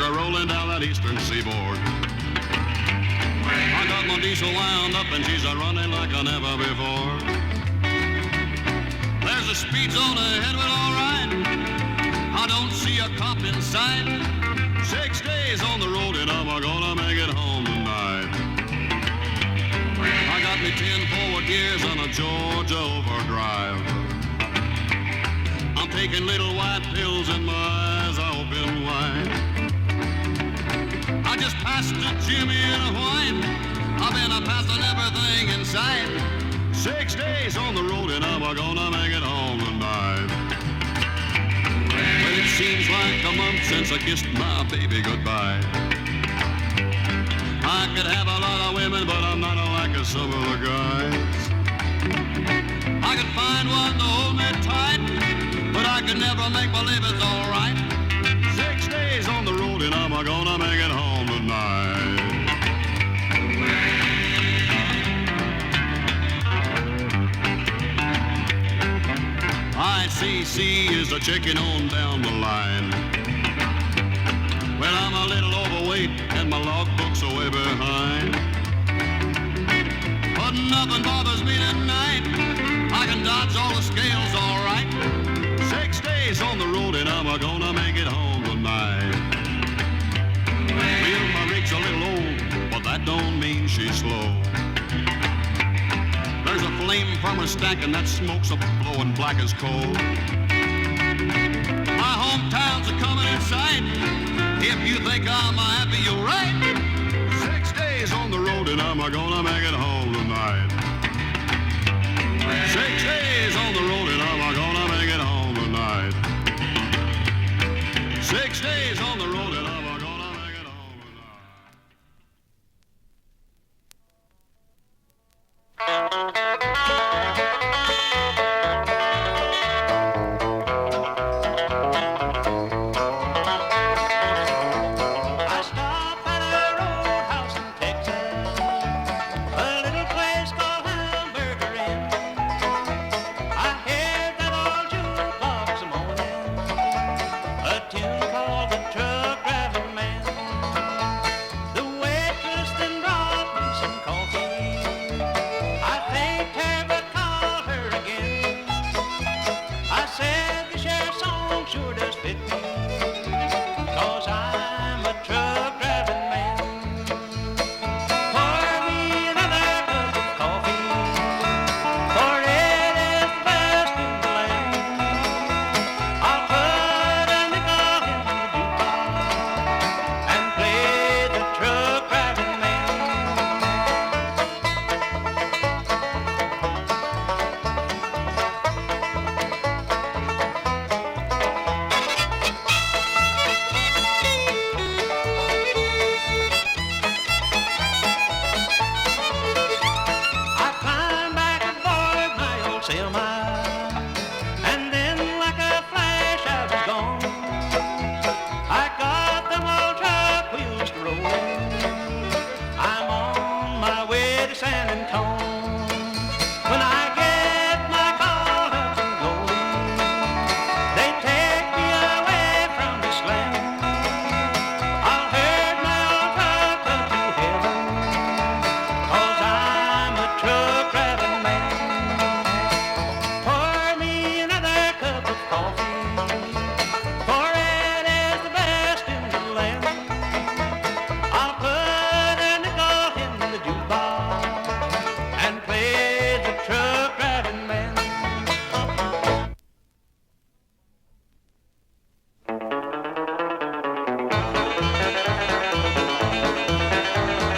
are rolling down that eastern seaboard. I got my diesel wound up and she's a-running like I never before. There's a speed zone ahead, well, all right. I don't see a cop in sight. 6 days on the road and I'm gonna make it home tonight. I got me 10 forward gears on a Georgia overdrive. I'm taking little white pills and my eyes are open wide. I just passed a Jimmy in a whine. I've been passing everything in sight. 6 days on the road and I'm gonna make it home tonight. Well, it seems like a month since I kissed my baby goodbye. I could have a lot of women, but I'm not like some of the guys. I could find one to hold me tight, but I could never make believe it's all right. 6 days on the road and I'm gonna make it home tonight. ICC is a checking on down the line. Well, I'm a little overweight and my logbook's are way behind. But nothing bothers me tonight. I can dodge all the scales all right. 6 days on the road and I'm gonna make it home tonight. Well, my rig's a little old, but that don't mean she's slow. There's a flame from her stack and that smoke's a-blowing black as coal. My hometown's a-coming in sight. If you think I'm happy, you're right. 6 days on the road and I'm gonna make it home tonight. 6 days on the road and I'm gonna make it home tonight. 6 days on the road and I'm gonna make it home tonight.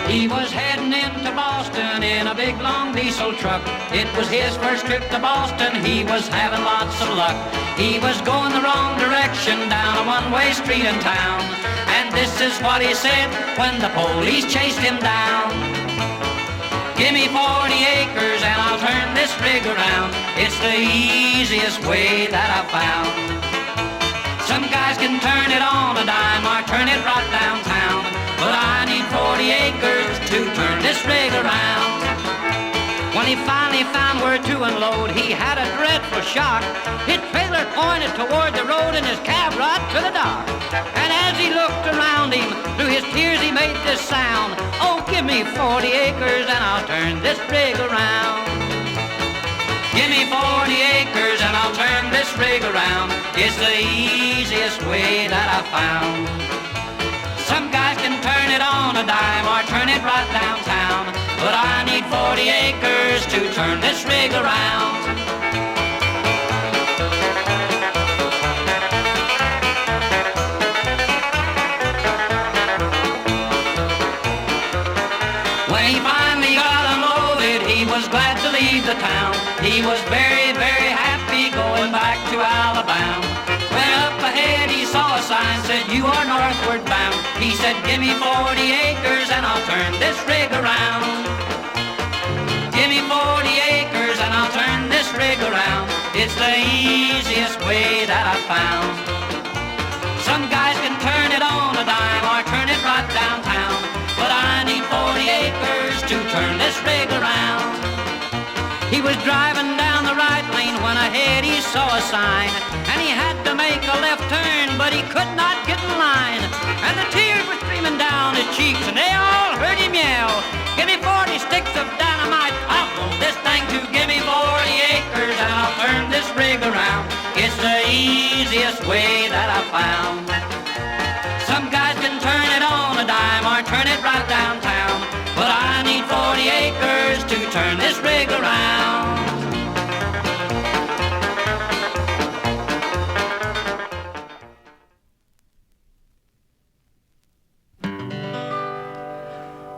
He was heading into Boston in a big long diesel truck. It was his first trip to Boston, he was having lots of luck. He was going the wrong direction down a one-way street in town. And this is what he said when the police chased him down. Give me 40 acres and I'll turn this rig around. It's the easiest way that I've found. Some guys can turn it on a dime or turn it right downtown, but I need 40 acres to turn this rig around. When he finally found where to unload, he had a dreadful shock. His trailer pointed toward the road and his cab right to the dock. And as he looked around, he made this sound. Oh, give me 40 acres and I'll turn this rig around. Give me 40 acres and I'll turn this rig around. It's the easiest way that I've found. Some guys can turn it on a dime or turn it right downtown, but I need 40 acres to turn this rig around. When he finally got unloaded, he was glad to leave the town. He was very, very happy going back to Alabama. When up ahead he saw a sign, said, you are northward bound. He said, give me 40 acres and I'll turn this rig around. Give me 40 acres and I'll turn this rig around. It's the easiest way that I've found. Some guys can turn it on a dime or turn it right downtown, but I need 40 acres to turn this rig around. He was driving down the right lane when ahead he saw a sign, and he had to make a left turn, but he could not get in line. And the tears were streaming down his cheeks, and they all heard him yell, give me 40 sticks of dynamite, I want this thing to give me 40 acres, and I'll turn this rig around. It's the easiest way that I've found. Some guys can turn it on a dime or turn it right downtown, but I need 40 acres to turn this rig around.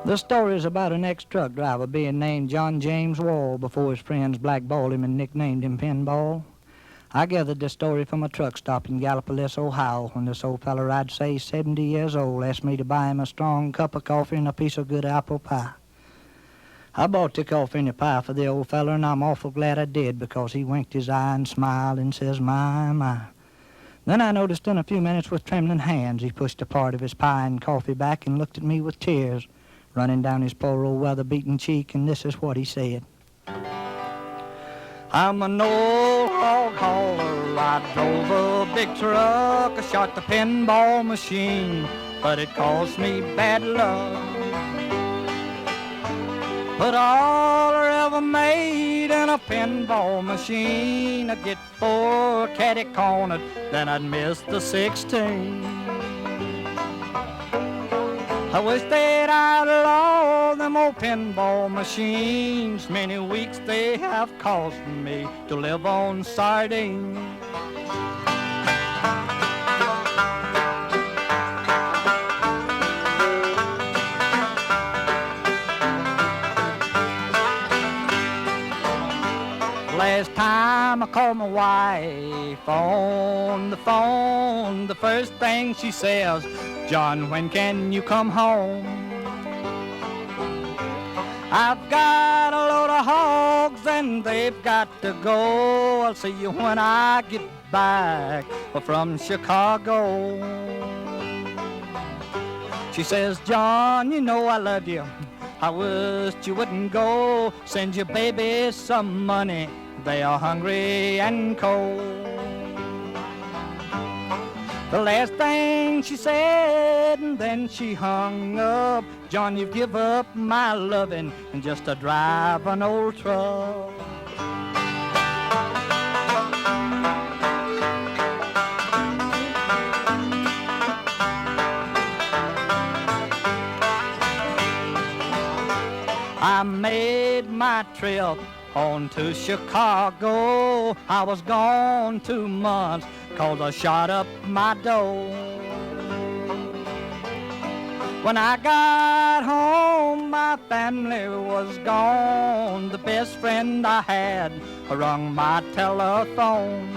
The story is about an ex-truck driver being named John James Wall before his friends blackballed him and nicknamed him Pinball. I gathered this story from a truck stop in Gallipolis, Ohio, when this old feller, I'd say 70 years old, asked me to buy him a strong cup of coffee and a piece of good apple pie. I bought the coffee and the pie for the old feller, and I'm awful glad I did, because he winked his eye and smiled and says, my, my. Then I noticed in a few minutes with trembling hands he pushed a part of his pie and coffee back and looked at me with tears running down his poor old weather-beaten cheek, and this is what he said. I'm an old hog hauler, I drove a big truck, I shot the pinball machine, but it caused me bad luck. But all I ever made in a pinball machine, I'd get 4 catty cornered, then I'd miss the 16. I wish they'd outlaw them old pinball machines. Many weeks they have cost me to live on sardines. Last time I called my wife on the phone, the first thing she says, John, when can you come home? I've got a load of hogs and they've got to go. I'll see you when I get back from Chicago. She says, John, you know I love you. I wish you wouldn't go. Send your babies some money. They are hungry and cold. The last thing she said, and then she hung up. John, you've give up my loving and just to drive an old truck. I made my trip on to Chicago. I was gone 2 months 'cause I shot up my dough. When I got home, my family was gone. The best friend I had rung my telephone.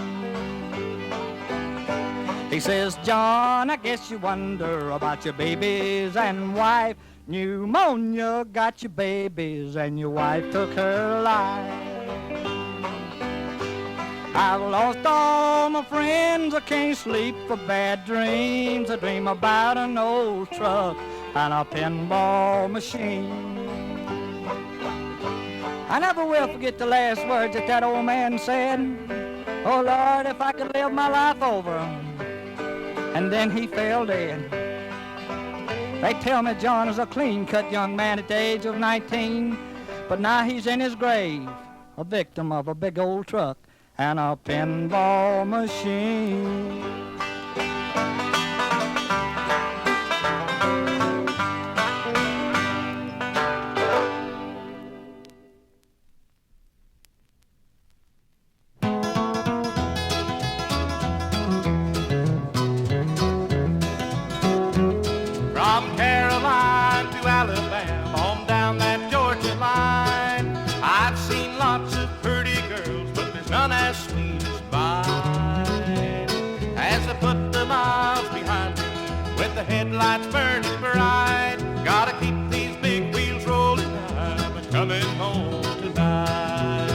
He says, John, I guess you wonder about your babies and wife. Pneumonia got your babies and your wife took her life. I've lost all my friends, I can't sleep for bad dreams. I dream about an old truck and a pinball machine. I never will forget the last words that old man said. Oh Lord, if I could live my life over. And then he fell dead. They tell me John is a clean-cut young man at the age of 19, but now he's in his grave, a victim of a big old truck and a pinball machine. From Caroline to Alabama, on down that Georgia line, I've seen lots of pretty girls, but there's none as sweet as mine. As I put the miles behind me, with the headlights burning bright, gotta keep these big wheels rolling, I'm coming home tonight.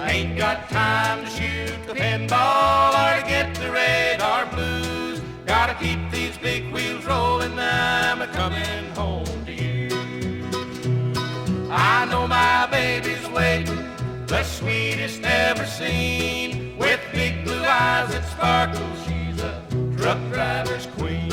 I ain't got time to shoot the pinball or to get the radar blues. Gotta keep these big wheels rolling, I'm coming home to you. I know my baby's waiting, the sweetest ever seen, with big blue eyes that sparkle, she's a truck driver's queen.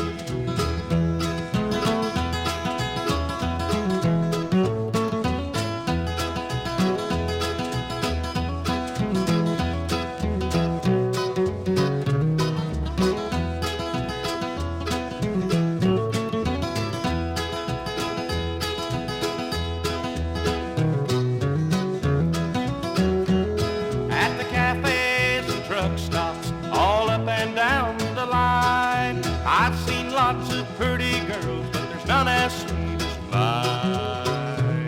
Lots of pretty girls, but there's none as sweet as mine.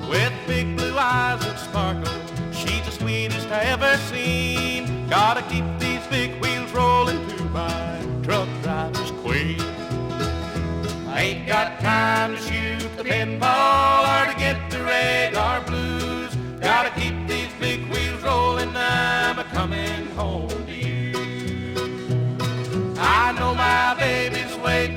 With big blue eyes that sparkle, she's the sweetest I ever seen. Gotta keep these big wheels rolling to my truck driver's queen. I ain't got time to shoot the pinball or to get the radar blues. Gotta keep these big wheels rolling, I'm a-coming home to you. I know my baby's waiting,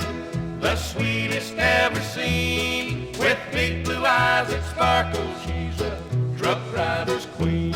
the sweetest ever seen, with big blue eyes that sparkle, she's a truck driver's queen.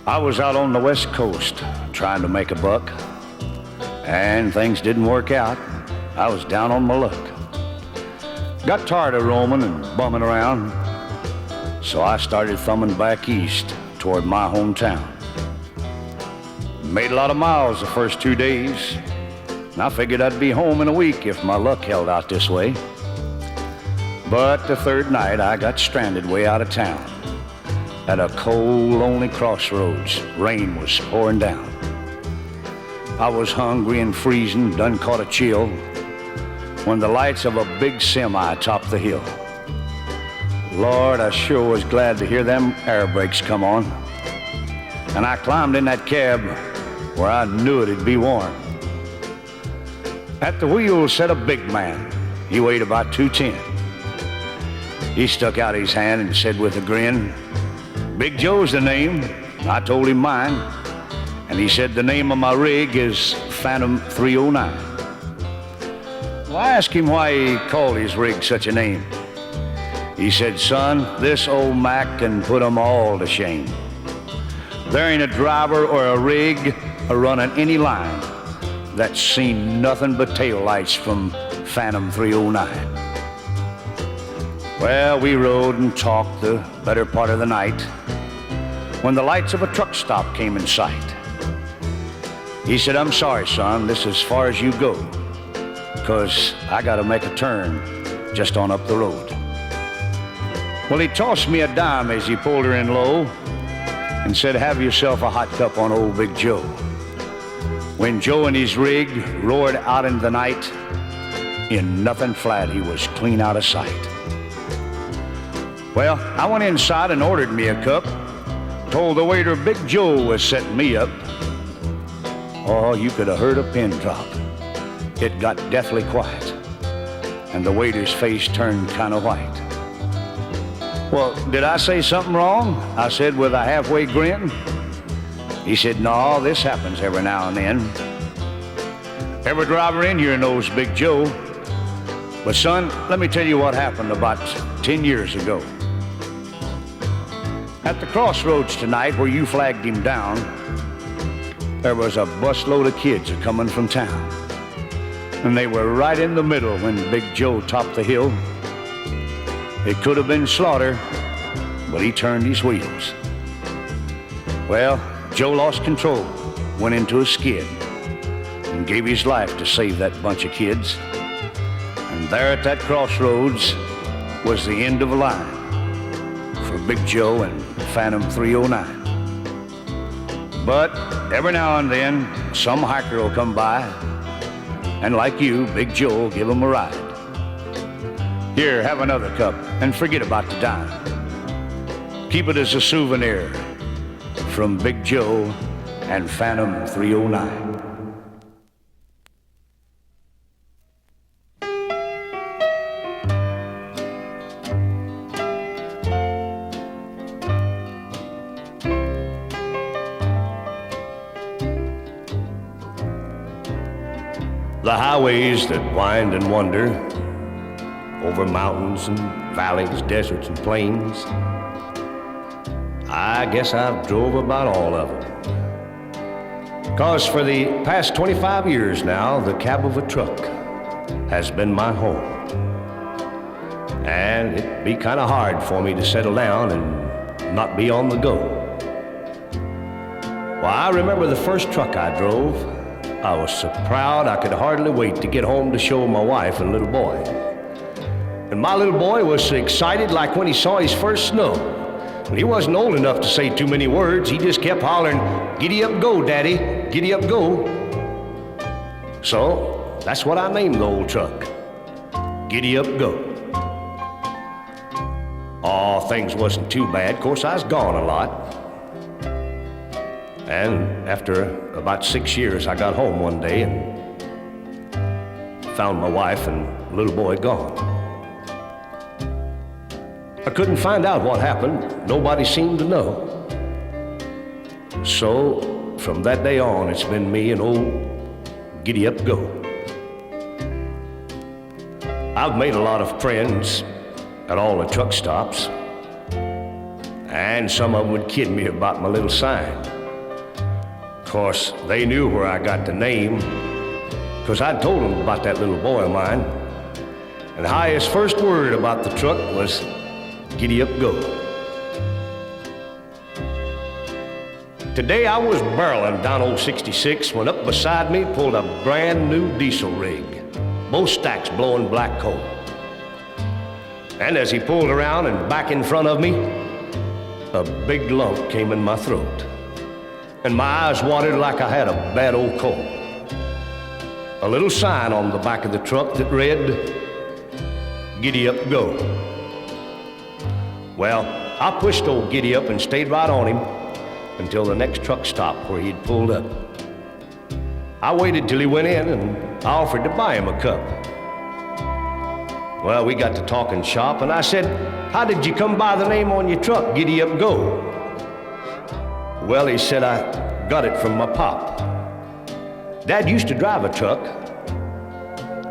I was out on the West Coast trying to make a buck, and things didn't work out. I was down on my luck. Got tired of roaming and bumming around, so I started thumbing back east toward my hometown. Made a lot of miles the first 2 days, and I figured I'd be home in a week if my luck held out this way. But the third night I got stranded way out of town at a cold, lonely crossroads. Rain was pouring down. I was hungry and freezing, done caught a chill, when the lights of a big semi topped the hill. Lord, I sure was glad to hear them air brakes come on. And I climbed in that cab where I knew it'd be warm. At the wheel sat a big man. He weighed about 210. He stuck out his hand and said with a grin, "Big Joe's the name." I told him mine, and he said the name of my rig is Phantom 309. Well, I asked him why he called his rig such a name. He said, "Son, this old Mac can put 'em all to shame. There ain't a driver or a rig a-running any line that's seen nothing but taillights from Phantom 309. Well, we rode and talked the better part of the night when the lights of a truck stop came in sight. He said, "I'm sorry, son, this is as far as you go, 'cause I gotta make a turn just on up the road." Well, he tossed me a dime as he pulled her in low and said, "Have yourself a hot cup on old Big Joe." When Joe and his rig roared out into the night, in nothing flat, he was clean out of sight. Well, I went inside and ordered me a cup, told the waiter Big Joe was setting me up. Oh, you could have heard a pin drop. It got deathly quiet, and the waiter's face turned kind of white. Well, did I say something wrong? I said with a halfway grin. He said, no, this happens every now and then. Every driver in here knows Big Joe. But son, let me tell you what happened about 10 years ago. At the crossroads tonight where you flagged him down, there was a busload of kids coming from town. And they were right in the middle when Big Joe topped the hill. It could have been slaughter, but he turned his wheels. Well, Joe lost control, went into a skid, and gave his life to save that bunch of kids. And there at that crossroads was the end of a line for Big Joe and Phantom 309. But every now and then, some hiker will come by, and like you, Big Joe will give him a ride. Here, have another cup, and forget about the dime. Keep it as a souvenir from Big Joe and Phantom 309. The highways that wind and wander over mountains and valleys, deserts and plains, I guess I've drove about all of them. 'Cause for the past 25 years now, the cab of a truck has been my home. And it'd be kind of hard for me to settle down and not be on the go. Well, I remember the first truck I drove. I was so proud I could hardly wait to get home to show my wife and little boy. And my little boy was so excited like when he saw his first snow. And he wasn't old enough to say too many words. He just kept hollering, "Giddy up, go, Daddy, giddy up, go." So that's what I named the old truck, Giddy Up, Go. Oh, things wasn't too bad. Of course, I was gone a lot. And after about 6 years, I got home one day and found my wife and little boy gone. I couldn't find out what happened. Nobody seemed to know. So from that day on, it's been me and old Giddy Up Go. I've made a lot of friends at all the truck stops, and some of them would kid me about my little sign. Of course, they knew where I got the name, because I told them about that little boy of mine, and how his first word about the truck was, "Giddy up, go." Today I was barreling down old 66 when up beside me pulled a brand new diesel rig, both stacks blowing black coal. And as he pulled around and back in front of me, a big lump came in my throat, and my eyes watered like I had a bad old cold. A little sign on the back of the truck that read, "Giddy up, go." Well, I pushed old Giddy Up and stayed right on him until the next truck stop where he'd pulled up. I waited till he went in and I offered to buy him a cup. Well, we got to talking shop and I said, "How did you come by the name on your truck, Giddy Up, Go?" Well, he said, "I got it from my pop. Dad used to drive a truck.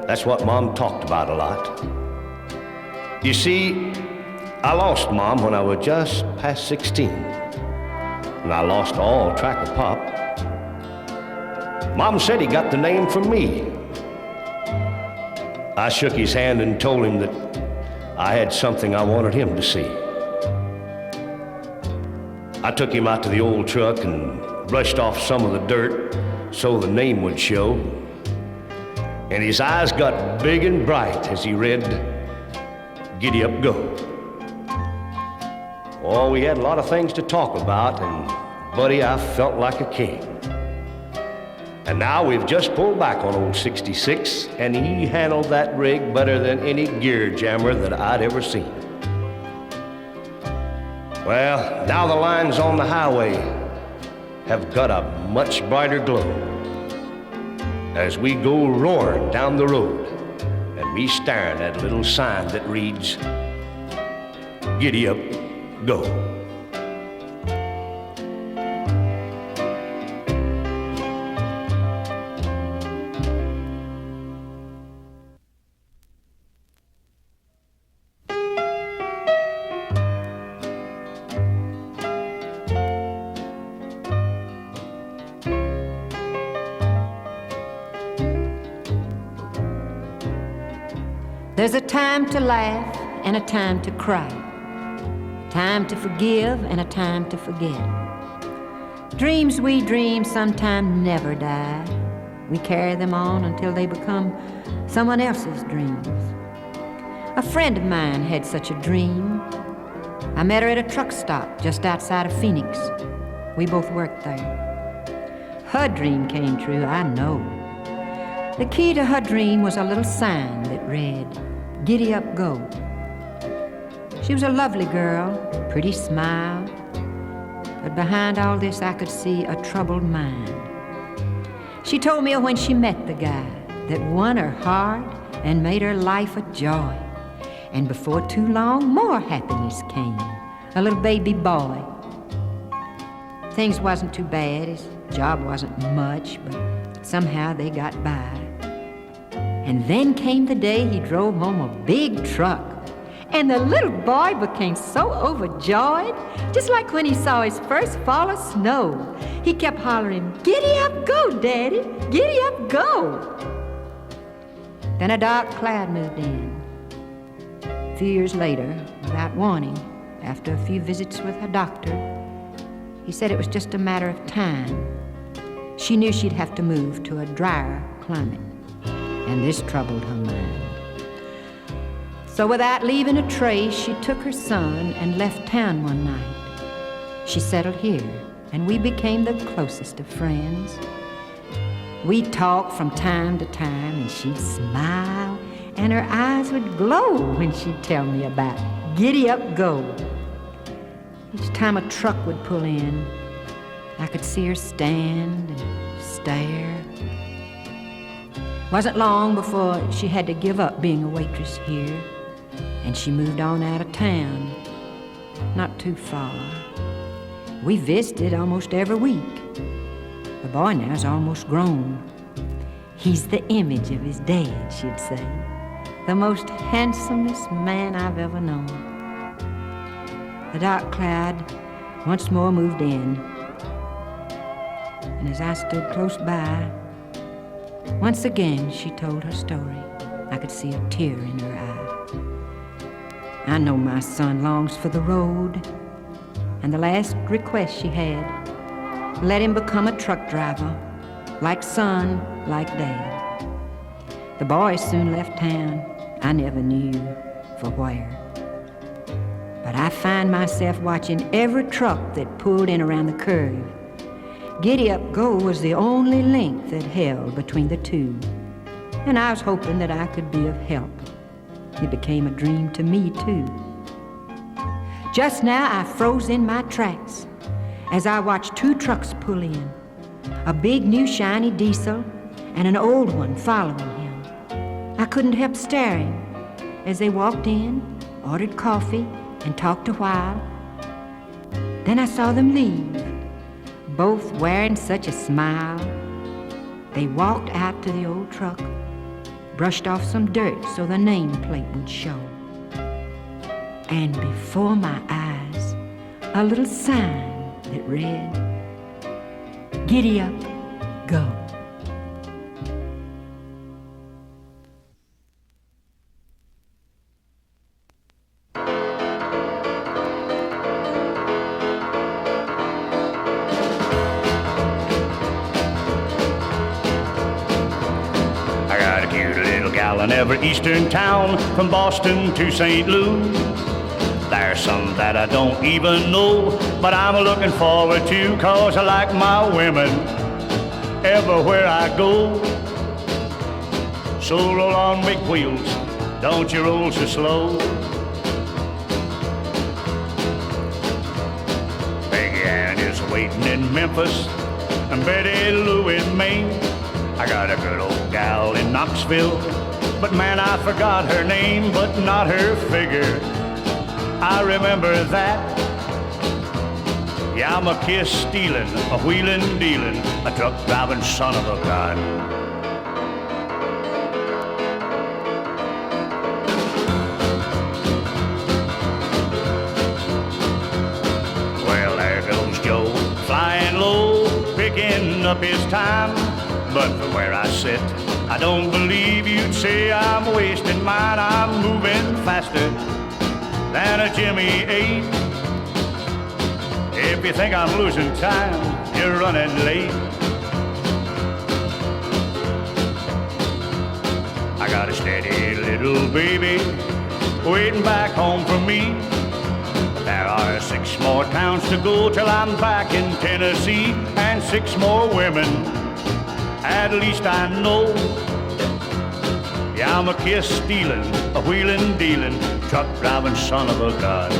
That's what Mom talked about a lot. You see, I lost Mom when I was just past 16, and I lost all track of Pop. Mom said he got the name from me." I shook his hand and told him that I had something I wanted him to see. I took him out to the old truck and brushed off some of the dirt so the name would show. And his eyes got big and bright as he read, "Giddy Up, Go." Oh, we had a lot of things to talk about, and buddy, I felt like a king. And now we've just pulled back on old 66, and he handled that rig better than any gear jammer that I'd ever seen. Well, now the lines on the highway have got a much brighter glow as we go roaring down the road, and me staring at a little sign that reads, Giddy up, go. There's a time to laugh and a time to cry, a time to forgive and a time to forget. Dreams we dream sometimes never die. We carry them on until they become someone else's dreams. A friend of mine had such a dream. I met her at a truck stop just outside of Phoenix. We both worked there. Her dream came true, I know. The key to her dream was a little sign that read, "Giddy up, go." She was a lovely girl, pretty smile, but behind all this I could see a troubled mind. She told me when she met the guy that won her heart and made her life a joy. And before too long, more happiness came, a little baby boy. Things wasn't too bad, his job wasn't much, but somehow they got by. And then came the day he drove home a big truck. And the little boy became so overjoyed, just like when he saw his first fall of snow. He kept hollering, "Giddy up, go, Daddy, giddy up, go." Then a dark cloud moved in. A few years later, without warning, after a few visits with her doctor, he said it was just a matter of time. She knew she'd have to move to a drier climate, and this troubled her mind. So without leaving a trace, she took her son and left town one night. She settled here, and we became the closest of friends. We'd talk from time to time, and she'd smile, and her eyes would glow when she'd tell me about Giddy Up, Go. Each time a truck would pull in, I could see her stand and stare. Wasn't long before she had to give up being a waitress here, and she moved on out of town, not too far. We visited almost every week. The boy now's almost grown. He's the image of his dad, she'd say, the most handsomest man I've ever known. The dark cloud once more moved in, and as I stood close by, once again she told her story. I could see a tear in her eye. I know my son longs for the road, and the last request she had, let him become a truck driver, like son, like dad. The boy soon left town. I never knew for where. But I find myself watching every truck that pulled in around the curve. Giddy Up Go was the only link that held between the two, and I was hoping that I could be of help. It became a dream to me, too. Just now, I froze in my tracks as I watched two trucks pull in, a big new shiny diesel and an old one following him. I couldn't help staring as they walked in, ordered coffee, and talked a while. Then I saw them leave, both wearing such a smile. They walked out to the old truck, brushed off some dirt so the nameplate would show. And before my eyes, a little sign that read, "Giddy up, go." In every eastern town from Boston to St. Louis. There's some that I don't even know, but I'm looking forward to, 'cause I like my women everywhere I go. So roll on big wheels, don't you roll so slow. Peggy Ann is waiting in Memphis, and Betty Lou in Maine. I got a good old gal in Knoxville, but man, I forgot her name, but not her figure. I remember that. Yeah, I'm a kiss stealing, a wheeling dealing, a truck driving son of a gun. Well, there goes Joe, flying low, picking up his time. But from where I sit, I don't believe you'd say I'm wasting mine. I'm moving faster than a Jimmy 8. If you think I'm losing time, you're running late. I got a steady little baby waiting back home for me. There are 6 more towns to go till I'm back in Tennessee, and 6 more women, at least I know. Yeah, I'm a kiss stealing, a wheeling dealing, truck driving son of a gun.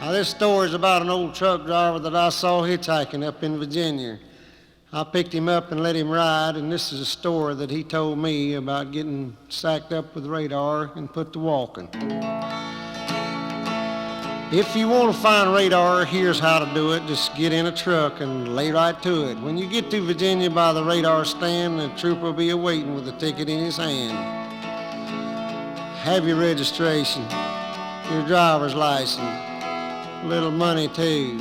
Now, this story is about an old truck driver that I saw hitchhiking up in Virginia. I picked him up and let him ride, and this is a story that he told me about getting sacked up with radar and put to walking. If you want to find radar, here's how to do it. Just get in a truck and lay right to it. When you get to Virginia by the radar stand, the trooper will be awaiting with a ticket in his hand. Have your registration, your driver's license, a little money too.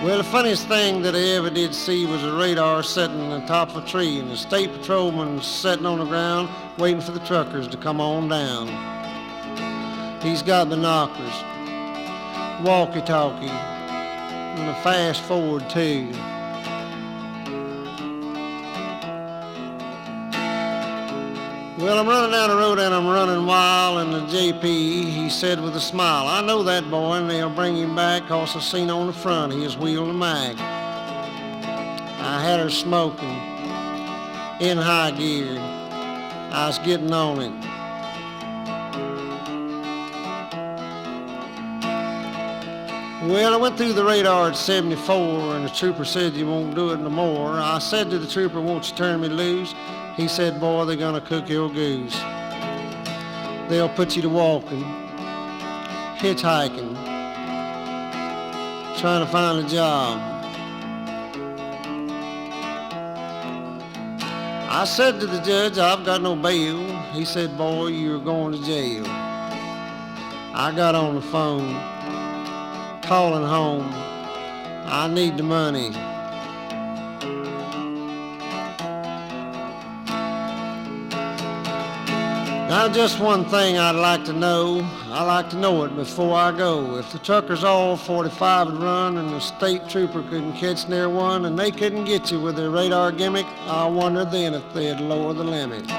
Well, the funniest thing that I ever did see was a radar sitting on the top of a tree, and the state patrolman sitting on the ground waiting for the truckers to come on down. He's got binoculars, walkie-talkie, and a fast forward too. Well, I'm running down the road and I'm running wild, and the JP, he said with a smile, I know that boy, and they'll bring him back, 'cause I seen on the front he was wheeling a mag. I had her smoking in high gear. I was getting on it. Well, I went through the radar at 74, and the trooper said you won't do it no more. I said to the trooper, won't you turn me loose? He said, boy, they're gonna cook your goose. They'll put you to walking, hitchhiking, trying to find a job. I said to the judge, I've got no bail. He said, boy, you're going to jail. I got on the phone, calling home. I need the money. Now, just one thing I'd like to know. I like to know it before I go. If the truckers all 45 would run and the state trooper couldn't catch near one and they couldn't get you with their radar gimmick, I wonder then if they'd lower the limit.